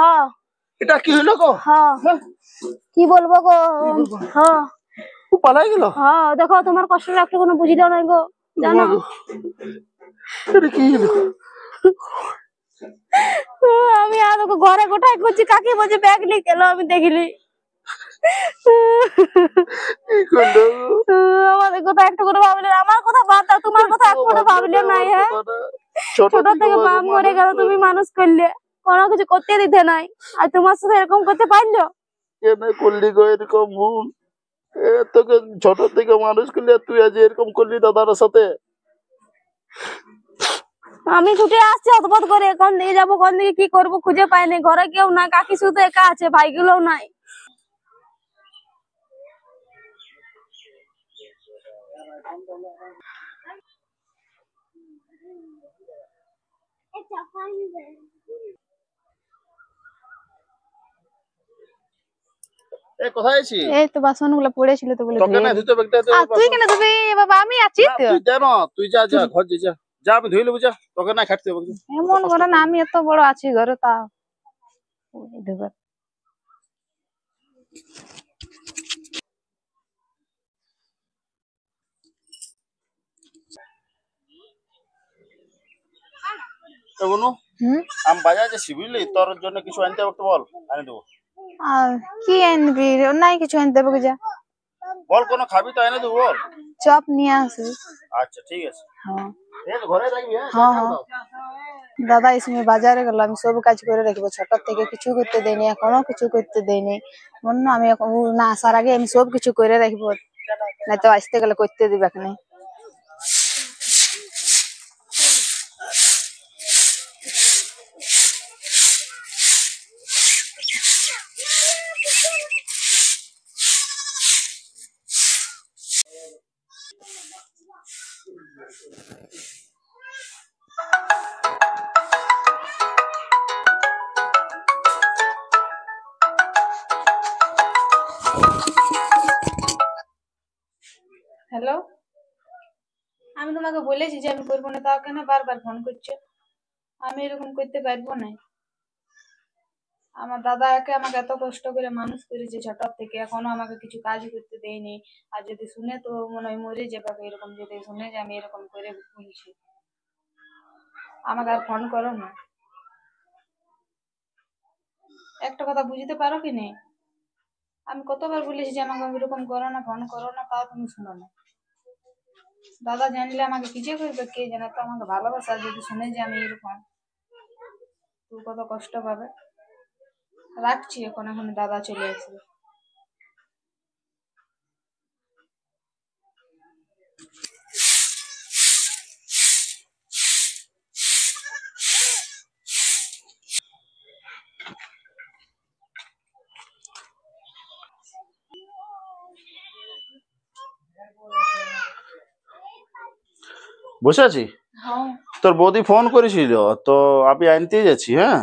হ্যাঁ এটা কি হলো গো? হ্যাঁ কি বলবো গো? হ্যাঁ ও পালাই গেল। হ্যাঁ দেখো তোমার কষ্টটা একটু কোনো বুঝিলেও নাই গো, জানো? এটা কি হলো? আমি আর ঘরে গোটাই করছি, কাকি বলছে ব্যাগ নিয়ে গেল, আমি দেখিনি। আমাদের কথা একটু করে ভাবলে, আমার কথা বাদ দাও, তোমার কথা একটু করে ভাবলে নাই? হ্যাঁ ছোট থেকে বাপ মরে গেল, তুমি মানুষ করলে, কোনো কিছু করতে দিতে নাই, আর তোমার সাথে এরকম করতে পারলো? কেন করলি গো এরকম ভুল? তোকে ছোট থেকে মানুষ করলি, তুই আজ এরকম করলি দাদার সাথে? আমি ছুটে আসছি অতপত করে, কোন দিকে যাবো কোন দিকে কি করবো খুঁজে পাইনি, ঘরে কেউ নাই, কাকি শুধু একা আছে, ভাইগুলোও নাই। কোথায় আছিস? এই তো বাসনগুলো পড়েছিল তো বলে তোকে না ধুতে ব্যাগটা দে। তুই কেন ধুবি বাবা? আমি আছি তো। তুই জানো, তুই যা যা ঘর যা যা, আমি ধুই লব যা, তোকে না খাটতে হবে। এমন করে না, আমি এত বড় আছি ঘরে, তা ধুবে। আমি বাজার যাচ্ছি বুঝলি, তোর জন্য কিছু আনতে হবে তো বল, আনি দেবো। কি আনবি? নাই কিছু আনতে হবে যা। বল কোনো খাবি তো এনে দেবো, বল। চপ নিয়ে আসবি। আচ্ছা ঠিক আছে। হ্যাঁ ঘরে রাখবি। হ্যাঁ হ্যাঁ দাদা এই সময় বাজারে গেল, আমি সব কাজ করে রাখবো, ছোট থেকে কিছু করতে দেয়নি, এখনো কিছু করতে দেয়নি। মনে আমি এখন না আসার আগে আমি সব কিছু করে রাখবো, নাই তো আসতে গেলে করতে দিবে এখানে। হ্যালো, আমি তোমাকে বলেছি যে আমি করবো না, তাও কেন বারবার ফোন করছো? আমি এরকম করতে পারবো না। আমার দাদা আমাকে এত কষ্ট করে মানুষ করেছে ছোট থেকে, এখনো আমাকে কিছু কাজ করতে দেয়নি। আর যদি শুনে তো মনে হয় মরে যাবে, এরকম যদি শুনে যে আমি এরকম করে বলছি। আমাকে আর ফোন করো না। একটা কথা বুঝতে পারো কি নেই? আমি কতবার বলেছি যে আমাকে এরকম করো না, ফোন করো না, তাও তুমি শুনো না। দাদা জানলে আমাকে কিছু করবে কে জানে, তো আমাকে ভালোবাসা, যদি শুনে যে আমি এরকম, তুই কত কষ্ট পাবে। রাখছি এখন, এখন দাদা চলে আসবে। বসে আছি। তোর বৌদি ফোন করেছিল তো, আমি আনতে যাচ্ছি। হ্যাঁ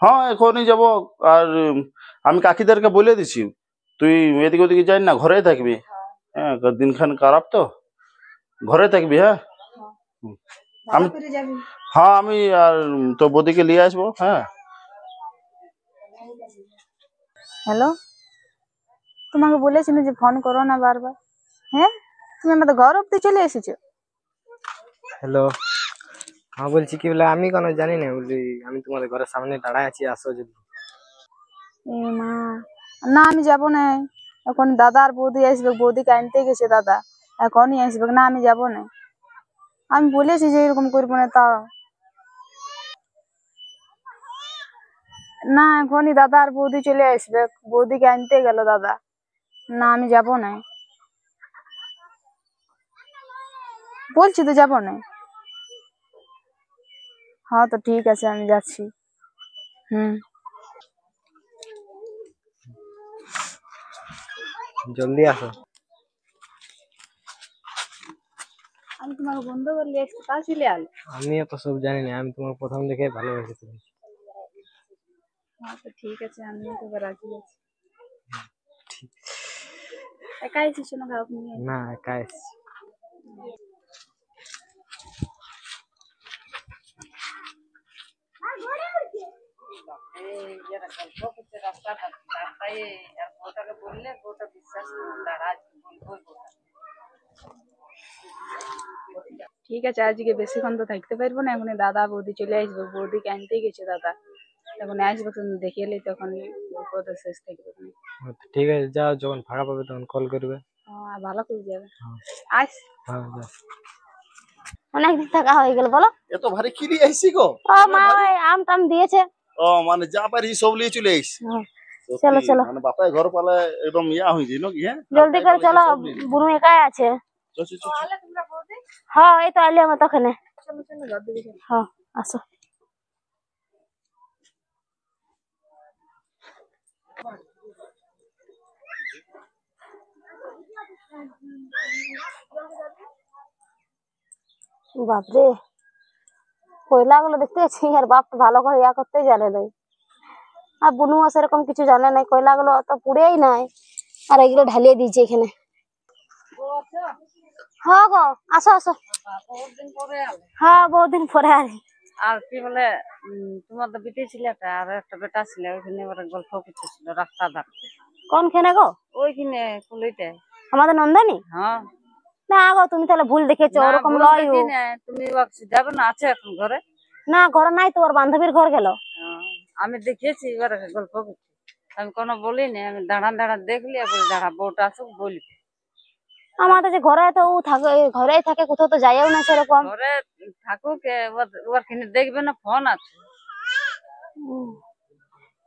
হ্যাঁ এখনই যাব। আর আমি কাকিদেরকে বলে দিছি, তুই এদিকে ওদিকে যাই না, ঘরে থাকবি। হ্যাঁ দিনখান খারাপ তো, ঘরে থাকবি। হ্যাঁ আমি হ্যাঁ আমি আর তোর বৌদিকে নিয়ে আসবো। হ্যাঁ হ্যালো, তোমাকে বলেছিল যে ফোন করো না বারবার। হ্যাঁ তুমি আমাদের ঘর অব্দি চলে এসেছো। হ্যালো, হ্যাঁ বলছি কি বলে, আমি কোনো জানি না বলি, আমি তোমাদের ঘরের সামনে দাঁড়ায় আছি, আসো যদি। মা না, আমি যাবো না এখন, দাদা আর বৌদি আসবে, বৌদিকে আনতে গেছে দাদা, এখনই আসবে না, আমি যাবো না। আমি বলেছি যে এরকম করবো না, তাও না, এখনই দাদা আর বৌদি চলে আসবে, বৌদিকে আনতে গেল দাদা। না আমি যাবো না, বলছি তো যাবো না। হ্যাঁ তো ঠিক আছে, আমি যাচ্ছি। জলদি আসো। আমি তোমাকে বন্ধ করলে তা চলে আলো। আমি এত সব জানি না, আমি তোমার প্রথম দেখে ভালোবেসে ফেলেছি। হ্যাঁ তো ঠিক আছে, আমিও তো রাজি আছি। একা এসেছো না কাউকে নিয়ে? না একা এসেছি। যারা গল্প করছে রাস্তাটা রাস্তায় আর বউটাকে বললে বউটা বিশ্বাস দাঁড়া বলবো। ঠিক আছে, আজকে বেশিক্ষণ তো থাকতে পারবো না, এখন দাদা বৌদি চলে আসবো, বৌদিকে আনতে গেছে দাদা, তখন আসবো, তুমি দেখে এলে তখন বিপদ শেষ থাকবে। ঠিক আছে, যাও, যখন ফাঁকা পাবে তখন কল করবে। ভালো করে যাবে। আস। অনেকদিন থাকা হয়ে গেল, বলো। এত ভারী কি নিয়ে আইছি গো? ও মা ওই আম টাম দিয়েছে। ও মানে যা পারি সব নিয়ে চলে আইস। চলো চলো, মানে বাপায় ঘর পালে একদম ইয়া হই দিন কি। হ্যাঁ জলদি করে চলো, বুনু একাই আছে। হ্যাঁ এই তো আইলে আমার তখনে। চলো চলো ঘর দিকে চলো। হ্যাঁ আসো। বাপরে, কয়লা গুলো দেখতে পাচ্ছি আর বাপ ভালো করে ইয়া করতে জানে নাই, আর বুনুও সেরকম কিছু জানে নাই, কয়লা গুলো তো পুড়েই নাই আর এগুলো ঢালিয়ে দিয়েছে এখানে। হ্যাঁ গো, আসো আসো। হ্যাঁ বহুত দিন পরে আর কি বলে তোমার তো বেটি ছেলেটা আর একটা বেটা ছিল, ওইখানে ওরা গল্প করতেছিল রাস্তা ধারতে। কোনখানে গো? ওইখানে কুলিতে। আমাদের নন্দনী? হ্যাঁ। না গো, তুমি তাহলে ভুল দেখেছো, ওরকম লয়। তুমি যাবে না, আছে এখন ঘরে? না ঘরে নাই তো, ওর বান্ধবীর ঘর গেল। আমি দেখেছি এবার গল্প করছি, আমি কোনো বলিনি, আমি দাঁড়ান দাঁড়ান দেখলি দাঁড়া বউটা আসুক বলি। আমাদের যে ঘরে তো থাকে, ঘরেই থাকে, কোথাও তো যাইও না সেরকম। ঘরে থাকুক, ওর কিনে দেখবে না, ফোন আছে।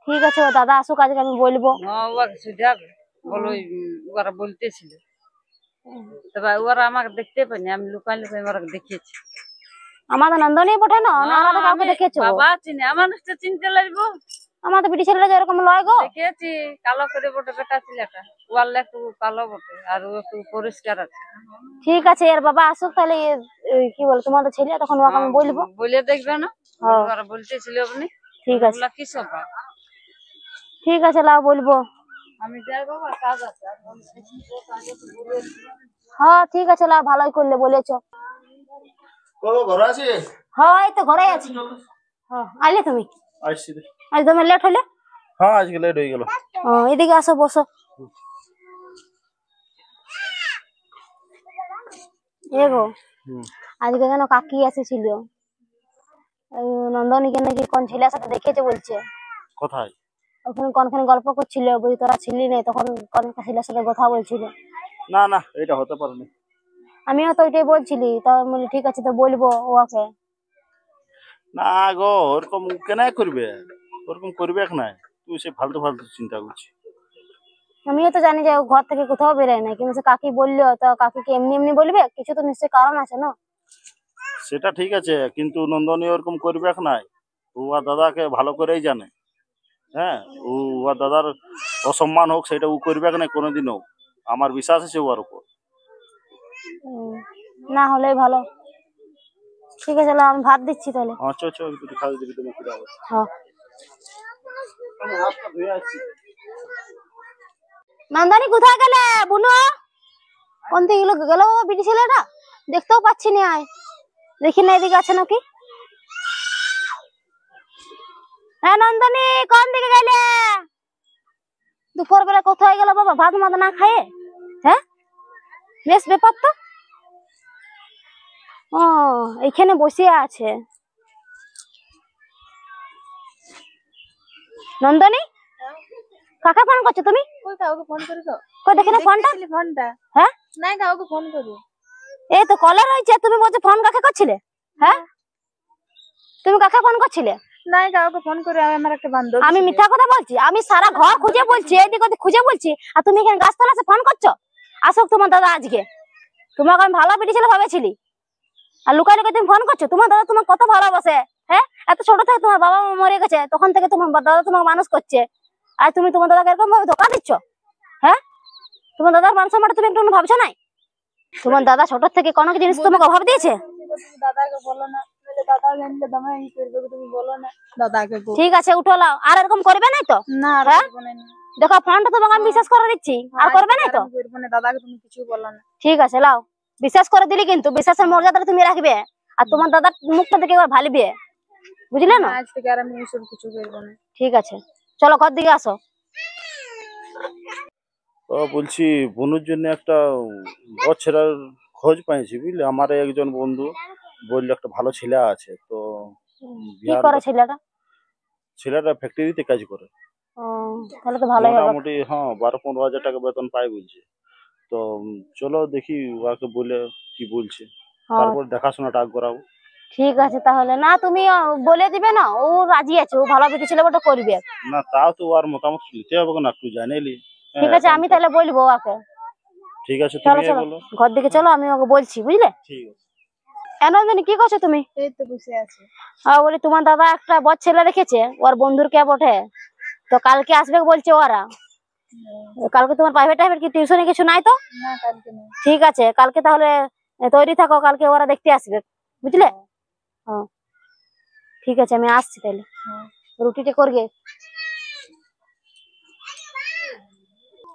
ঠিক আছে, ও দাদা আসুক, আজকে আমি বলবো। হ্যাঁ ওকে সুঝাবে, বলো ওরা বলতেছিল, তবে ওরা আমাকে দেখতে পাইনি, আমি লুকাই লুকাই ওরা দেখিয়েছি। আমাদের নন্দনী বটে না, আলাদা কাউকে দেখেছো? বাবা চিনি, আমার নিশ্চয় চিনতে লাগবো। আমাদের বিটি ছেলেটা যেরকম লয় গো। দেখেছি, কালো করে বটে বেটা ছেলেটা, ওয়াল একটু কালো বটে আর ও একটু পরিষ্কার আছে। ঠিক আছে, এর বাবা আসুক তাহলে, কি বল তোমাদের ছেলে, তখন ওকে আমি বলবো। বলে দেখবে না, ওরা বলতেছিল আপনি। ঠিক আছে কি সব, ঠিক আছে, লাও বলবো আমি যাই বাবা, কাজ আছে। হ্যাঁ ঠিক আছে, লাও ভালোই করলে বলেছো। ঘরে আছিস? হ্যাঁ এই তো ঘরে আছি। হ্যাঁ আইলে তুমি? আসছি। আজ তোমার লেট হলে? হ্যাঁ আজকে লেট হয়ে গেল। এদিকে আসো, বসো। এগো আজকে যেন কাকি এসেছিল, নন্দনীকে নাকি কোন ছেলের সাথে দেখেছে বলছে। কোথায়? ওখানে কোনখানে গল্প করছিল, বুঝি তোরা ছিলি না তখন, কোন ছেলের সাথে কথা বলছিল। না না, এটা হতে পারে না। আমিও তো ওইটাই বলছিলি, তো আমি বলি ঠিক আছে, তো বলবো ওকে। না গো, ওরকম কেন করবে, ওরকম করবে না, তুই সে ফালতু ফালতু চিন্তা করছিস। আমিও তো জানি যে ও ঘর থেকে কোথাও বেরোয় না, কিন্তু সে কাকি বললো, তো কাকিকে এমনি এমনি বলবে, কিছু তো নিশ্চয়ই কারণ আছে না। সেটা ঠিক আছে, কিন্তু নন্দনী ওরকম করবে না, ও আর দাদাকে ভালো করেই জানে। হ্যাঁ, ও আর দাদার অসম্মান হোক সেটা ও করবে না কোনোদিনও, আমার বিশ্বাস আছে ওর উপর। না হলেই ভালো। ঠিক আছে, আমি ভাত দিচ্ছি তাহলে। আচ্ছা আচ্ছা, একটু খাওয়া দিবি তুমি? হ্যাঁ আমি হাতটা ধুয়ে আসছি। নন্দনী কোথায় গেলে? বুনু কোন দিকে গেল বিটি ছেলেটা? দেখতেও পাচ্ছি না, আয় দেখি না এদিকে আছে নাকি। হ্যাঁ নন্দনী, কোন দিকে গেলে? দুপুর বেলা কোথায় গেল বাবা, ভাত মাত না খায়ে? হ্যাঁ বেশ ব্যাপার তো। ও এখানে বসে আছে। নন্দনী, কাকে ফোন করছো তুমি? কই কাউকে ফোন করিছো? কই দেখি না ফোনটা। হ্যাঁ নাই কাউকে ফোন করি। এই তো কলে রয়েছে, তুমি বলছো ফোন কাকে করছিলে? হ্যাঁ তুমি কাকে ফোন করছিলে? নাই কাউকে ফোন করে, আমার একটা বান্ধবী। আমি মিথ্যা কথা বলছি? আমি সারা ঘর খুঁজে বলছি, এদিক ওদিক খুঁজে বলছি, আর তুমি এখানে গাছতলাতে ফোন করছো? আসুক তোমার দাদা আজকে, তোমাকে আমি ভালো পিটি ছেলে ভাবেছিলি, আর লুকাই লুকাই তুমি ফোন করছো? তোমার দাদা তোমার কত ভালোবাসে। হ্যাঁ এত ছোট থেকে তোমার বাবা মা মরে গেছে, তখন থেকে তোমার দাদা তোমাকে মানুষ করছে, আর তুমি তোমার দাদাকে এরকম ভাবে ধোকা দিচ্ছ? হ্যাঁ তোমার দাদার মান সম্মানটা তুমি একটু ভাবছো না? তোমার দাদা ছোট থেকে কোনো জিনিস তোমাকে অভাব দিয়েছে? দাদাকে বলো না, দাদা জানলে দমে ই করবে, তুমি বলো না দাদাকে। ঠিক আছে উঠো, লাও, আর এরকম করবে না তো? না হ্যাঁ দেখো ফোনটা তোমাকে আমি বিশ্বাস করে দিচ্ছি, আর করবে না তো? দাদাকে তুমি কিছু বলো না। ঠিক আছে লাও, বিশ্বাস করে দিলি, কিন্তু বিশ্বাসের মর্যাদাটা তুমি রাখবে, আর তোমার দাদার মুখটা দেখে এবার ভালবে। বুঝলে না? আজ থেকে আর আমি এসব কিছু করবো না। ঠিক আছে, চলো ঘর দিকে আসো। ও বলছি বোনের জন্য একটা বছরের খোঁজ পাইছি বুঝলি, আমার একজন বন্ধু বললো একটা ভালো ছেলে আছে তো কি করে ছেলেটা? ছেলেটা ফ্যাক্টরিতে কাজ করে। ও, তাহলে তো ভালোই হবে। মোটামুটি হ্যাঁ 12-15 হাজার টাকা বেতন পায় বলছে। তো চলো দেখি ওকে বলে কি বলছে, তারপর দেখাশোনাটা করাবো। ঠিক আছে তাহলে, না তুমি বলে দিবে না, ও রাজি আছে, ও ভালো বেটি ছেলে ওটা করবে। না তাও তো আর মতামত নিতে হবে না, একটু জানেলি। ঠিক আছে, আমি তাহলে বলবো ওকে। ঠিক আছে, চলো তুমি চলো বলো। ঘর দিকে চলো, আমি ওকে বলছি, বুঝলে? ঠিক আছে। এনন্দিনী কি করছো তুমি? এই তো বসে আছি। বলি তোমার দাদা একটা বড় ছেলে রেখেছে, ওর বন্ধুর কে বটে, তো কালকে আসবে বলছে ওরা। কালকে তোমার প্রাইভেট কি টিউশনে কিছু নাই তো? না কালকে নেই। ঠিক আছে, কালকে তাহলে তৈরি থাকো, কালকে ওরা দেখতে আসবে, বুঝলে? হ্যাঁ ঠিক আছে, আমি আসছি তাহলে। রুটিটা করবে।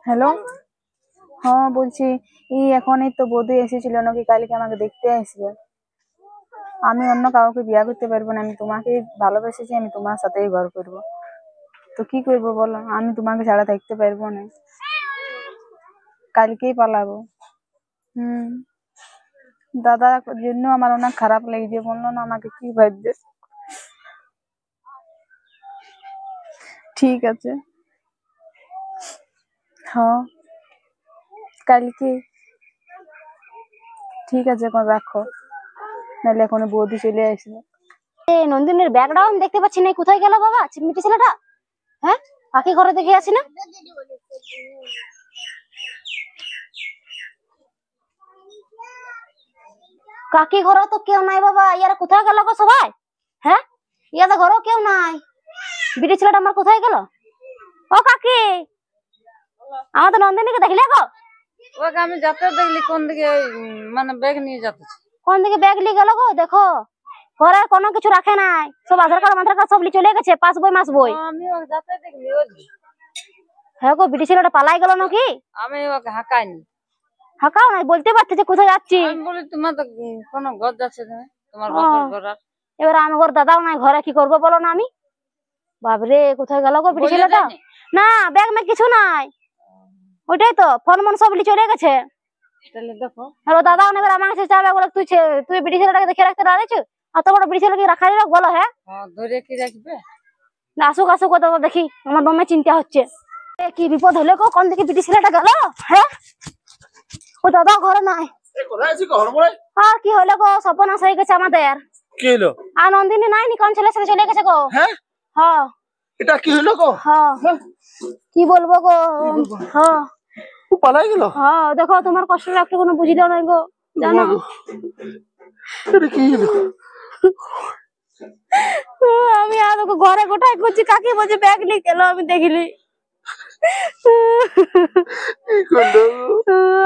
হ্যালো, হ্যাঁ বলছি এখনই তো বৌদি এসেছিল নাকি, কালকে আমাকে দেখতে আসবে। আমি অন্য কাউকে বিয়ে করতে পারবো না, আমি তোমাকে ভালোবেসেছি, আমি তোমার সাথেই ঘর করবো। তো কি করবো বলো, আমি তোমাকে ছাড়া থাকতে পারবো না, কালকেই পালাবো। দাদার জন্য আমার অনেক খারাপ লেগেছে, বললো না আমাকে কি ভাববে। ঠিক আছে, হ্যাঁ কালকে। ঠিক আছে, এখন রাখো, নাহলে এখন বৌদি চলে আসবে। নন্দিনীর ব্যাগটাও আমি দেখতে পাচ্ছি না, কোথায় গেল বাবা চিমটি ছেলেটা? হ্যাঁ, পাখি ঘরে দেখে আসি না। কাকি ঘরে তো কেউ নাই বাবা, ইয়ারা কোথায় গেল গো সবাই? হ্যাঁ, ইয়াদের ঘরেও কেউ নাই, বিটি ছেলেটা আমার কোথায় গেল? ও কাকি, আমাদের নন্দিনীকে দেখলে গো? ওকে আমি যাতে দেখলি কোন দিকে মানে ব্যাগ নিয়ে যাচ্ছে। কোন দিকে ব্যাগ নিয়ে গেল গো? দেখো ঘরে কোনো কিছু রাখে নাই, সব আধার কার্ড সব চলে গেছে, পাস বই মাস বই। আমি ওকে যাতে দেখলি। হ্যাঁ গো, বিটি ছেলেটা পালাই গেল নাকি? আমি ওকে হাঁকাইনি। হাঁকাও নাই, বলতে পারছে যে কোথায় যাচ্ছি। আমি বলি তোমার তো কোনো ঘর যাচ্ছে না, তোমার বাপের ঘর। এবার আমার দাদাও নাই ঘরে, কি করবো বলো না আমি? বাবরে, কোথায় গেল গো বিটি ছেলেটা? না ব্যাগ মে কিছু নাই, ওইটাই তো ফোন মন সব চলে গেছে। দেখো দাদাও নেবে আমার কাছে চাবে, বলে তুই বিটি ছেলেটাকে দেখে রাখতে রাখছো, অত বড় বিটি ছেলেকে রাখা যাবে বলো? হ্যাঁ ধরে কি রাখবে না, আসুক আসুক, দাদা দেখি, আমার দমে চিন্তা হচ্ছে, কি বিপদ হলে গো, কোন দিকে বিটি ছেলেটা গেল? হ্যাঁ, ও দাদা ঘরে নাই। আর কি হলো গো, সর্বনাশ হয়ে গেছে আমাদের। কি হলো? আর নন্দিনী নাইনি, কোন ছেলের সাথে চলে গেছে গো। হ্যাঁ হ্যাঁ, এটা কি হলো গো? হ্যাঁ কি বলবো গো। হ্যাঁ পালাই গেল। হ্যাঁ, দেখো তোমার কষ্টটা একটু কোনো বুঝিলেও নাই গো, জানো? এটা কি হলো? আমি আর ঘরে গোটাই করছি, কাকি বলছে ব্যাগ নিয়ে গেল, আমি দেখিনি।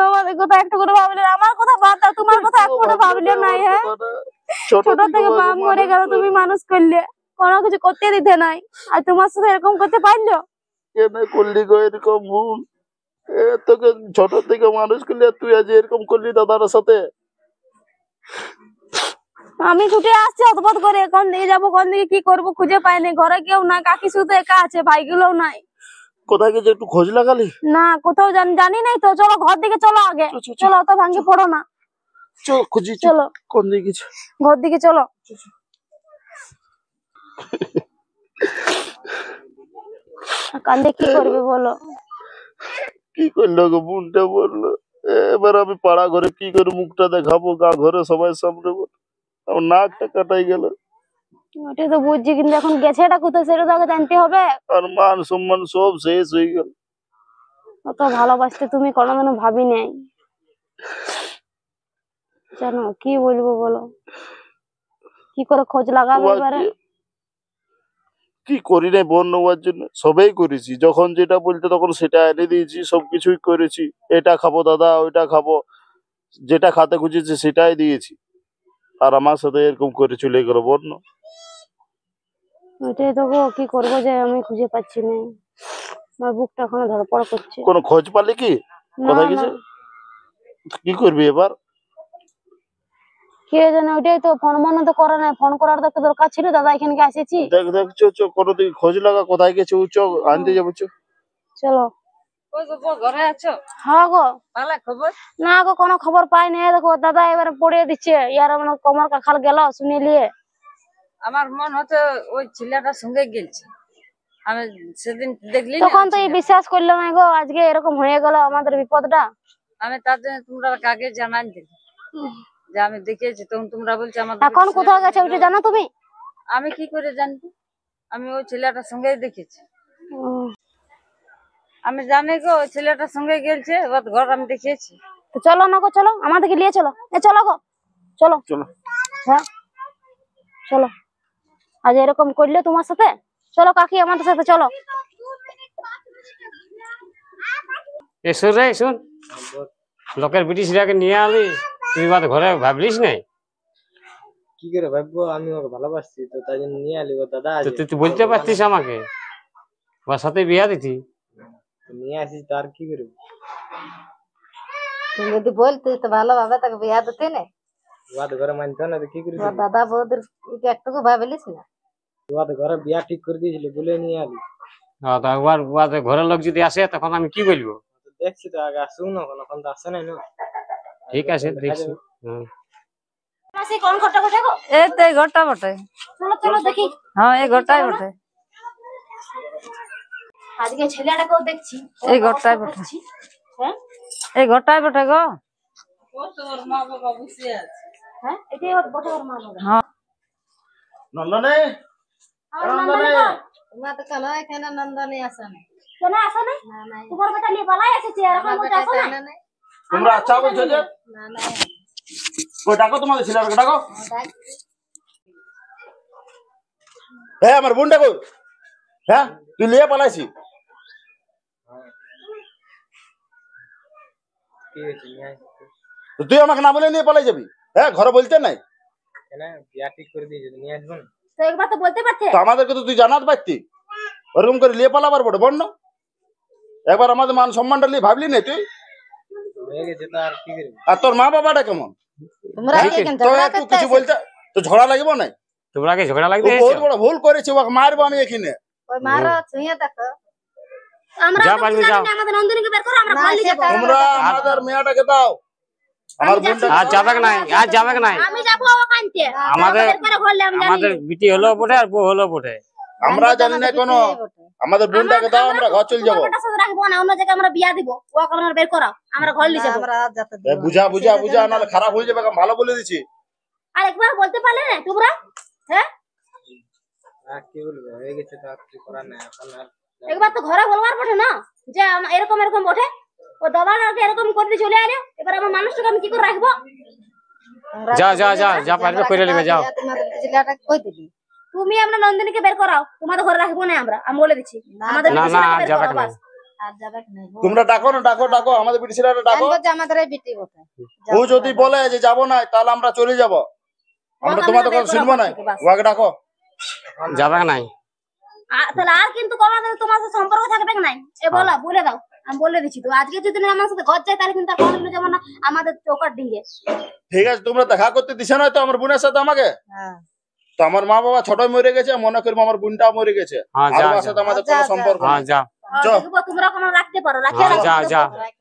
আমাদের কথা একটু করে ভাবলে, আমার কথা বাদ দাও, তোমার কথা একটু করে ভাবলে নাই? হ্যাঁ, ছোট থেকে বাপ মরে গেল, তুমি মানুষ করলে, কোনো কিছু করতে দিতে নাই, আর তোমার সাথে এরকম করতে পারলো? কেন করলি গো এরকম ভুল? তোকে ছোট থেকে মানুষ করলি, আর তুই আজ এরকম করলি দাদার সাথে? আমি ছুটে আসছি অতপত করে, কোন দিকে যাবো কোন দিকে কি করবো খুঁজে পাইনি, ঘরে কেউ নাই, কাকি শুধু একা আছে, ভাইগুলোও নাই। কোথায় গেছে একটু খোঁজ লাগালি? না কোথাও জানি নাই তো। চলো ঘর দিকে চলো, আগে চলো, অত ভাঙ্গে পড়ো না, চল খুঁজি, চলো কোন দিকে গেছে? ঘর দিকে চলো। কান্দে কি করবে বলো? কি করলো গো বোনটা, বললো এবার আমি পাড়া ঘরে কি করে মুখটা দেখাবো, গা ঘরে সবাই সামনে আমার নাকটা কাটাই গেল। ওটাই তো বুঝছি, কিন্তু এখন গেছে এটা কোথায় সেটা তো আগে জানতে হবে। আর মান সম্মান সব শেষ হয়ে গেল। অত ভালোবাসতে তুমি কোনোদিনও ভাবি নাই, জানো? কি বলবো বলো, কি করে খোঁজ লাগাবো এবারে? কি করি নাই বোন নেওয়ার জন্য, সবাই করেছি, যখন যেটা বলতে তখন সেটা এনে দিয়েছি, সবকিছুই করেছি, এটা খাবো দাদা ওইটা খাবো, যেটা খাতে খুঁজেছি সেটাই দিয়েছি, আর আমার সাথে এরকম করে চলে গেল বোন। ওইটাই তো গো, কি করবো যে আমি খুঁজে পাচ্ছি না, আমার বুকটা এখনো ধড়পড় করছে। কোনো খোঁজ পালি কি? কোথায় গেছে? কি করবি এবার? কে জানে, ওইটাই তো ফোন মনে তো করে না, ফোন করার তো একটা দরকার ছিল, দাদা এখানে এসেছি। দেখ দেখ চো চো কোনো দিকে খোঁজ লাগা কোথায় গেছে চ আনতে যাবো চো। চলো। ওই গো ঘরে আছো? হ্যাঁ গো। ভালো খবর? না গো, কোনো খবর পাই না। দেখো দাদা এবারে পড়িয়ে দিচ্ছে, ইয়ার মানে কোমর কাখাল গেল শুনে নিয়ে। আমার মন হচ্ছে ওই ছেলেটার সঙ্গে গেলছে, আমি সেদিন দেখলি না? তখন তো এই বিশ্বাস করলো না গো, আজকে এরকম হয়ে গেল আমাদের বিপদটা। আমি তার জন্য তোমরা কাকে জানাই দিলি যে আমি দেখেছি, তখন তোমরা বলছো আমার। এখন কোথাও গেছে ওইটা জানো তুমি? আমি কি করে জানবো? আমি ওই ছেলেটার সঙ্গেই দেখেছি। আমি জানি গো ওই ছেলেটার সঙ্গে গেলছে, ওর ঘর আমি দেখিয়েছি। তো চলো না গো, চলো আমাদেরকে নিয়ে চলো। চলো গো, চলো চলো। হ্যাঁ চলো, আজ এরকম করলে তোমার সাথে। চলো কাকি আমাদের সাথে চলো। এসো রে শুন, লোকের ব্রিটিশরাকে নিয়ে আলি, তুই বাদ ঘরে ভাবলিস নাই? কি করে ভাববো, আমি ওকে ভালোবাসছি তো তাই জন্য নিয়ে আলি। ও দাদা তো আছে, তুই বলতে পারতিস আমাকে, ওর সাথে বিয়া দিতি। নিয়ে আসিস তো আর কি করবো। তুমি যদি বলতে তো ভালোভাবে তাকে বিয়া দিতে না। ওয়াদ ঘরে মানতো না তো কি করবি। দাদা বৌদির একটু ভাবলিস না? ওয়াদ ঘরে বিয়া ঠিক করে দিয়েছিল বলে নিয়ে আলি। ঘরের লোক যদি আসে তখন আমি কি বলবো? দেখছি তো আগে আসুন না, এখন তো আসে নাই না। ঠিক আছে দেখছি। কোন ঘরটা কোথায় গো? এই তো এই ঘরটা বটে। চলো চলো দেখি। হ্যাঁ এই ঘরটাই বটে। আজকে ছেলেটাকেও দেখছি এই ঘরটাই বটে। হ্যাঁ এই ঘরটাই বটে গো। ও তোর মা বাবা বসে আছে। হ্যাঁ এটাই ওর বটে, ওর মা বাবা। হ্যাঁ নন্দনে নন্দনে তোমার তো কালো এখানে নন্দনে আসে না। কেন আসে না? তোমার বেটা নিয়ে পালাই এসেছে, আর এখন বলতে আসে না। তোমরা আচ্ছা বলছো যে না না কই ডাকো তোমাদের ছেলেটাকে ডাকো। হ্যাঁ আমার বোন ডাকো। হ্যাঁ তুই নিয়ে পালাইছি। কি হয়েছে নিয়ে আসিস তো তুই আমাকে না বলে নিয়ে পালাই যাবি? হ্যাঁ ঘরে বলতে নাই? কেন, বিয়া ঠিক করে দিয়েছে নিয়ে আসবো না? তো একবার তো বলতে পারতে। তো আমাদেরকে তো তুই জানাতে পারতি, ওরকম করে নিয়ে পালাবার বটে বন্য। একবার আমাদের মান সম্মানটা নিয়ে ভাবলি না তুই? হয়ে গেছে তো আর কি করবি। আর তোর মা বাবাটা কেমন? তোমরা এখানে তো ঝগড়া একটু করতে কিছু বলতে তো ঝগড়া লাগবে না? তোমরা কি ঝগড়া ও লাগতে বহুত বড় ভুল করেছে, ওকে মারবো আমি এখানে। ওই মারা ছুঁয়ে দেখো। আমরা যা তো পারবি জানি যাও। না, আমাদের নন্দিনীকে বের করো, আমরা ঘর নিয়ে যাবো। তোমরা আমাদের মেয়েটাকে দাও, আমার বোনটা আর যাবে নাই, আর যাবে নাই। আমি যাবো ওখানতে। আমাদের বের করে ঘর নিয়ে আমি জানি। আমাদের বিটি হলো বটে আর বউ হলো বটে। আমরা জানি না কোনো। আমাদের বোনটাকে দাও, আমরা ঘর চলে যাবো। তোমার বেটার সাথে রাখবো না, অন্য জায়গায় আমরা বিয়া দিব। ও আমরা বের করো, আমরা ঘর নিয়ে যাবো। আমরা আর যেতে এ দিব না। বুঝা বুঝা বুঝা, নাহলে খারাপ হয়ে যাবে। ভালো বলে দিছি। আর একবার বলতে পারলে না তোমরা? হ্যাঁ আর কি বলবো, হয়ে গেছে তো আর কিছু করার নাই এখন। আর একবার তো ঘরে বলবার বটে না যে এরকম এরকম বটে। ও দাদাটাকে এরকম করে চলে আলো, এবার আমার মানুষটাকে আমি কি করে রাখবো? যা যা যা যা পারবে করে নেবে, যাও। তোমাদের ছেলেটাকে কই দিবি? তুমি আমরা নন্দিনীকে বের করাও, তোমাদের ঘরে রাখবো না আমরা, আমি বলে দিচ্ছি। আমাদের না, ছেলেকে আর বের যাবে করো না। বাস। আর যাবে না। তোমরা ডাকো না, ডাকো ডাকো আমাদের বিটি ছেলেটা ডাকো। জানবো যে আমাদের এই বিটি বটে। ও যদি বলে যে যাবো না, তাহলে আমরা চলে যাব। আমরা তোমাদের কথা শুনবো না। ওকে ডাকো। যাবে নাই। তাহলে আর কিন্তু আমাদের তোমার সাথে সম্পর্ক থাকবে নাই, এ বলো বলে দাও। আমি বলে দিচ্ছি তো, আজকে যদি না আমার সাথে ঘর যায় তাহলে কিন্তু আর কোনো যাবো না, আমাদের চৌকার ডিঙ্গে। ঠিক আছে, তোমরা দেখা করতে দিছে না তো আমার বোনের সাথে আমাকে। হ্যাঁ তো আমার মা বাবা ছোট মরে গেছে, মনে করবো আমার বোনটাও মরে গেছে। হ্যাঁ আর যা ওর সাথে আমাদের কোনো সম্পর্ক হ্যাঁ নেই। যা চল। দেখবো তোমরা কোনো রাখতে পারো, রাখে হ্যাঁ, যা যা। রাখ।